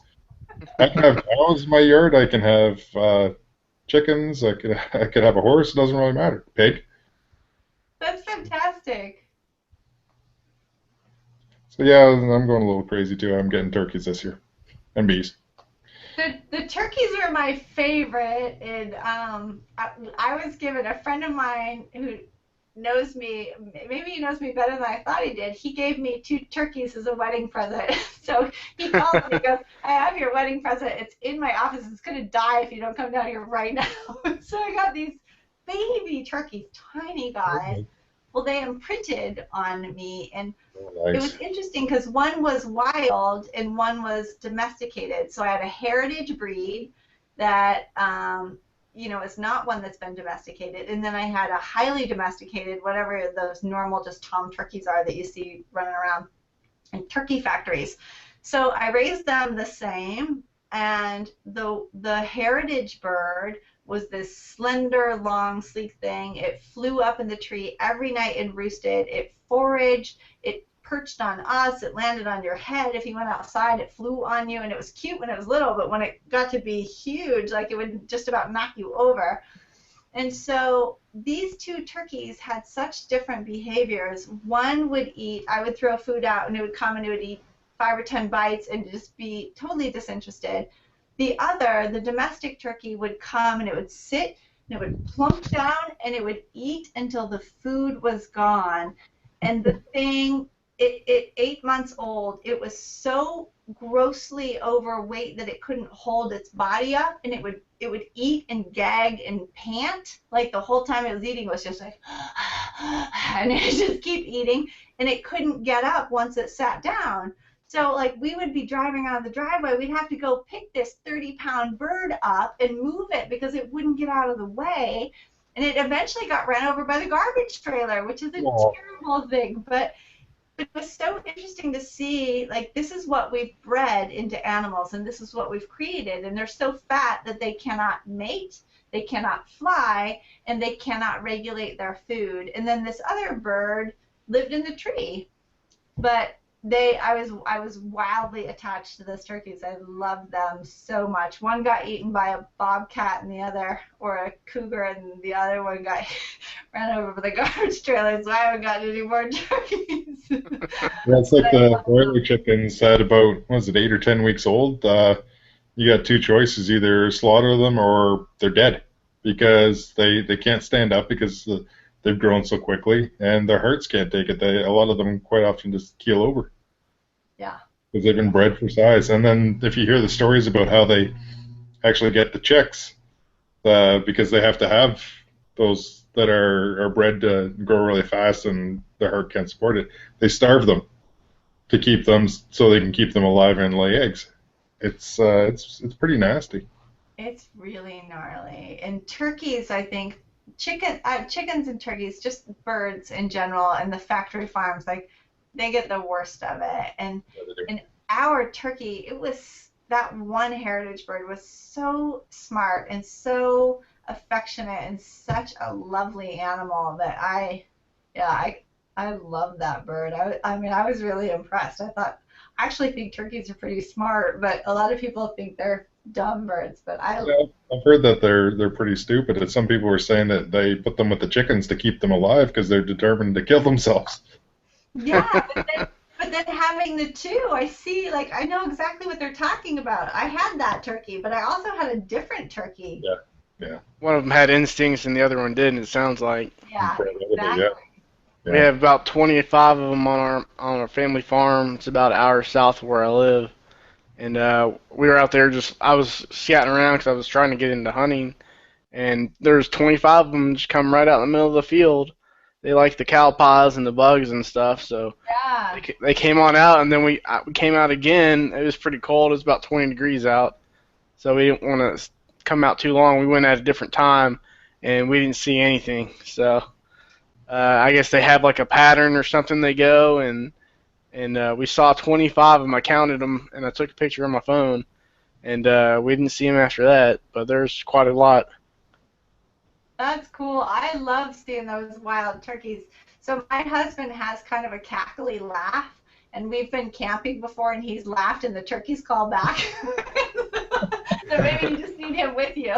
I can have cows in my yard. I can have chickens. I could have a horse. It doesn't really matter. Pig. That's fantastic. So yeah, I'm going a little crazy too. I'm getting turkeys this year and bees. The turkeys are my favorite, and I was given a friend of mine who knows me. Maybe he knows me better than I thought he did. He gave me two turkeys as a wedding present. So he called me and goes, "I have your wedding present. It's in my office. It's gonna die if you don't come down here right now." So I got these baby turkeys, tiny guys. Okay. Well, they imprinted on me, and Oh, it nice. was interesting because one was wild and one was domesticated. So I had a heritage breed that is not one that's been domesticated, and then I had a highly domesticated, whatever those normal just tom turkeys are that you see running around in turkey factories. So I raised them the same, and the heritage bird was this slender, long, sleek thing. It flew up in the tree every night and roosted. It foraged. It perched on us. It landed on your head. If you went outside, it flew on you, and it was cute when it was little, but when it got to be huge, like it would just about knock you over. And so these two turkeys had such different behaviors. One would eat, I would throw food out, and it would come and it would eat 5 or 10 bites and just be totally disinterested. The other, the domestic turkey, would come and it would sit and it would plump down and it would eat until the food was gone. And the thing it 8 months old. It was so grossly overweight that it couldn't hold its body up, and it would eat and gag and pant like the whole time it was eating was just like, and it just keep eating, and it couldn't get up once it sat down. So like we would be driving out of the driveway, we'd have to go pick this 30-pound bird up and move it because it wouldn't get out of the way. And it eventually got ran over by the garbage trailer, which is a Oh, terrible thing. But it was so interesting to see, like, this is what we've bred into animals, and this is what we've created, and they're so fat that they cannot mate, they cannot fly, and they cannot regulate their food. And then this other bird lived in the tree, but I was wildly attached to those turkeys. I loved them so much. One got eaten by a bobcat, and the other, or a cougar, and the other one got ran over by the garbage trailer. So I haven't gotten any more turkeys. that's like But I the love broiler them. chickens at about, what was it, 8 or 10 weeks old. You got two choices: either slaughter them or they're dead because they can't stand up because they've grown so quickly and their hearts can't take it. A lot of them quite often just keel over Yeah. because they've been bred for size. And then if you hear the stories about how they actually get the chicks, because they have to have those that are bred to grow really fast and their heart can't support it, they starve them to keep them so they can keep them alive and lay eggs. It's pretty nasty. It's really gnarly. And turkeys, I think, chickens and turkeys, just birds in general, and the factory farms, like they get the worst of it. And our turkey, it was that one heritage bird was so smart and so affectionate and such a lovely animal that yeah, I love that bird. I mean, I was really impressed. I actually think turkeys are pretty smart, but a lot of people think they're dumb birds. But Yeah, I've heard that they're pretty stupid. And some people were saying that they put them with the chickens to keep them alive because they're determined to kill themselves. yeah, but then having the two, I see, like, I know exactly what they're talking about. I had that turkey, but I also had a different turkey. Yeah, yeah, One of them had instincts and the other one didn't. It sounds like Yeah, probably, yeah, exactly. we yeah. have about 25 of them on our family farm. It's about an hour south of where I live, and we were out there just I was scatting around because I was trying to get into hunting, and there's 25 of them just come right out in the middle of the field. They like the cow pies and the bugs and stuff, so Yeah. they came on out, and then we came out again. It was pretty cold. It was about 20 degrees out, so we didn't want to come out too long. We went at a different time, and we didn't see anything. So I guess they have like a pattern or something. They go and we saw 25 of them. I counted them, and I took a picture on my phone, and we didn't see them after that. But there's quite a lot. That's cool. I love seeing those wild turkeys. So my husband has kind of a cackly laugh, and we've been camping before, and he's laughed, and the turkeys call back. So maybe you just need him with you.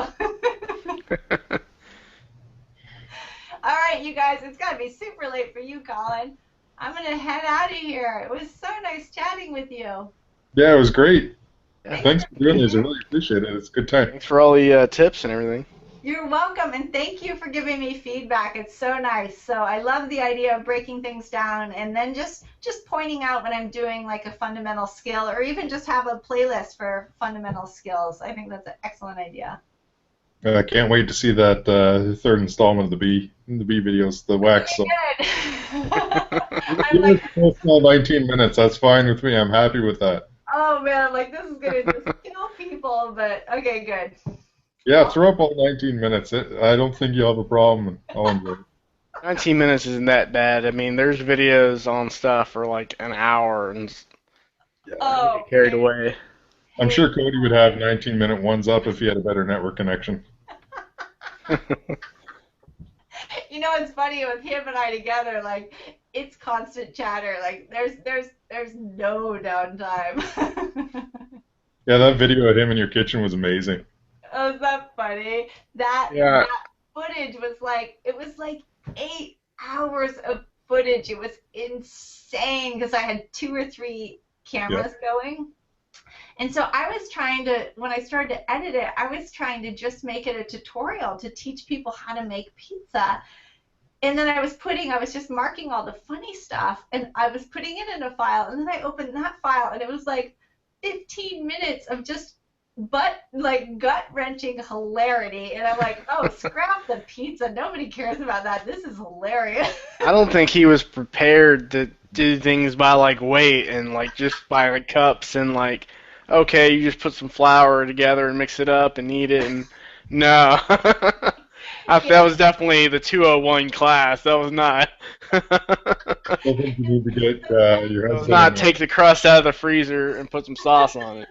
All right, you guys, it's got to be super late for you, Colin. I'm going to head out of here. It was so nice chatting with you. Yeah, it was great. Yeah. Thanks Thanks for for doing being this. I here. really appreciate it. It's a good time. Thanks for all the tips and everything. You're welcome, and thank you for giving me feedback. It's so nice. So I love the idea of breaking things down and then just pointing out when I'm doing like a fundamental skill, or even just have a playlist for fundamental skills. I think that's an excellent idea. I can't wait to see that third installment of the bee videos, the wax. So Okay, good. I'm even like, if it's a small 19 minutes, that's fine with me. I'm happy with that. oh man, I'm like, this is gonna just kill people, but okay, good. Yeah, Well, throw up all 19 minutes. I don't think you'll have a problem. I'll enjoy it. 19 minutes isn't that bad. I mean, there's videos on stuff for like an hour, and I oh, get carried hey, away. I'm hey. sure Cody would have 19-minute ones up if he had a better network connection. You know, it's funny with him and I together, like it's constant chatter. Like there's no downtime. Yeah, that video of him in your kitchen was amazing. Oh, is that funny? That Yeah, that footage was like it was like 8 hours of footage. It was insane because I had two or three Yep. cameras going. And so I was trying to, when I started to edit it, I was trying to just make it a tutorial to teach people how to make pizza. and then I was just marking all the funny stuff, and I was putting it in a file, and then I opened that file, and it was like 15 minutes of just gut wrenching hilarity, and I'm like, oh, scrap the pizza, nobody cares about that. This is hilarious. I don't think he was prepared to do things by like weight and like just by like cups and like, okay, you just put some flour together and mix it up and eat it. And no, that Yeah, was definitely the 201 class. That was not. I think you need to get your That was husband not and take the crust out of the freezer and put some sauce on it.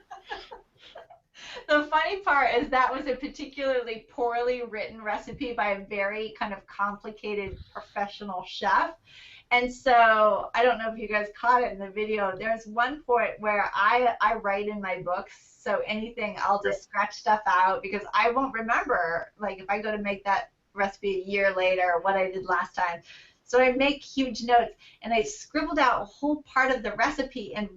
the funny part is that was a particularly poorly written recipe by a very kind of complicated professional chef. And so I don't know if you guys caught it in the video. There's one point where I write in my books, so anything I'll yeah. just scratch stuff out because I won't remember, like if I go to make that recipe a year later, what I did last time. So I make huge notes, and I scribbled out a whole part of the recipe and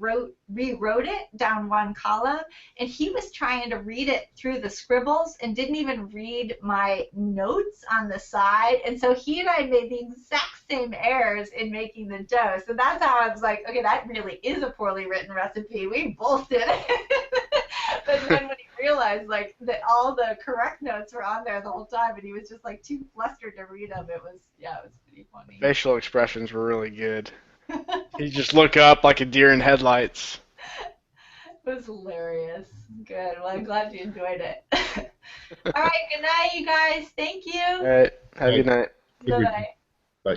rewrote it down one column. And he was trying to read it through the scribbles and didn't even read my notes on the side. And so he and I made the exact same errors in making the dough. So that's how I was like, okay, that really is a poorly written recipe. We both did it. But then when he realized like that all the correct notes were on there the whole time, and he was just like too flustered to read them, it was pretty funny. Facial expressions were really good. He just look up like a deer in headlights. It was hilarious. Good. Well, I'm glad you enjoyed it. All right. Good night, you guys. Thank All you. right, have a Right. good night. Good Bye week. bye. Bye.